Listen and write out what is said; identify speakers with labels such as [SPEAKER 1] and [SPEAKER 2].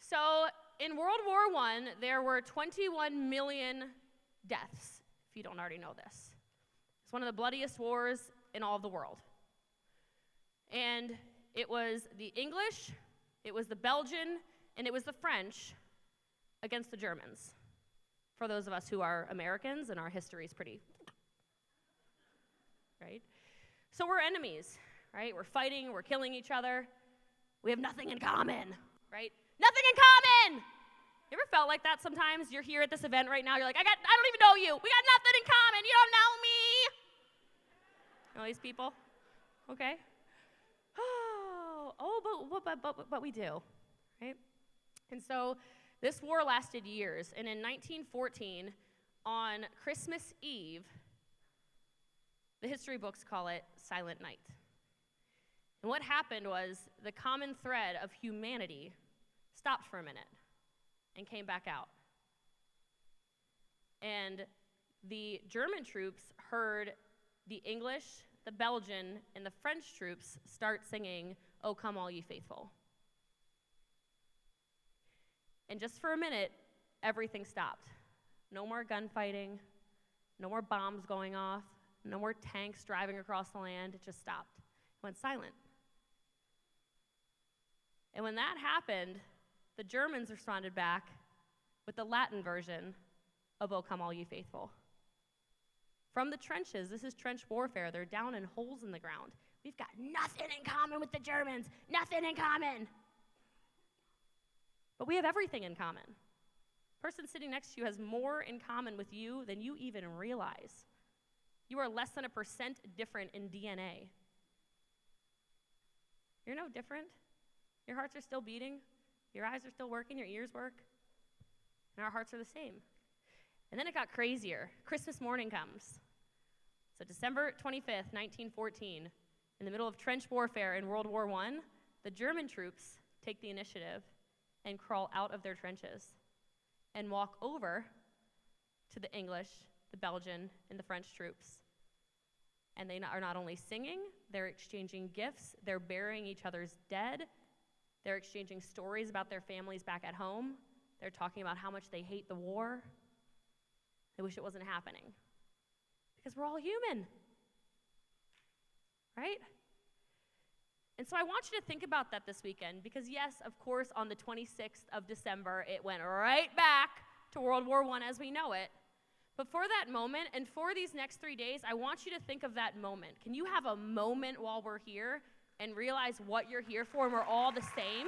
[SPEAKER 1] So in World War I, there were 21 million deaths, if you don't already know this. It's one of the bloodiest wars in all of the world. And it was the English, it was the Belgian, and it was the French against the Germans. For those of us who are Americans and our history is pretty, right? So we're enemies, right? We're fighting, we're killing each other. We have nothing in common, right? Nothing in common! You ever felt like that sometimes? You're here at this event right now, you're like, I don't even know you. We got nothing in common. You don't know me. You know these people? Okay. But we do, right? And so this war lasted years, and in 1914, on Christmas Eve, the history books call it Silent Night. And what happened was the common thread of humanity stopped for a minute and came back out. And the German troops heard the English, the Belgian, and the French troops start singing, "O Come All Ye Faithful." And just for a minute, everything stopped. No more gunfighting, no more bombs going off, no more tanks driving across the land. It just stopped. It went silent. And when that happened, the Germans responded back with the Latin version of "O Come All Ye Faithful." From the trenches, this is trench warfare. They're down in holes in the ground. We've got nothing in common with the Germans, nothing in common. But we have everything in common. The person sitting next to you has more in common with you than you even realize. You are less than 1% different in DNA. You're no different. Your hearts are still beating. Your eyes are still working. Your ears work. And our hearts are the same. And then it got crazier. Christmas morning comes. So December 25th, 1914, in the middle of trench warfare in World War I, the German troops take the initiative and crawl out of their trenches and walk over to the English, the Belgian, and the French troops. And they are not only singing, they're exchanging gifts, they're burying each other's dead, they're exchanging stories about their families back at home, they're talking about how much they hate the war. They wish it wasn't happening. Because we're all human, right? And so I want you to think about that this weekend, because yes, of course, on the 26th of December, it went right back to World War I as we know it. But for that moment, and for these next 3 days, I want you to think of that moment. Can you have a moment while we're here and realize what you're here for and we're all the same?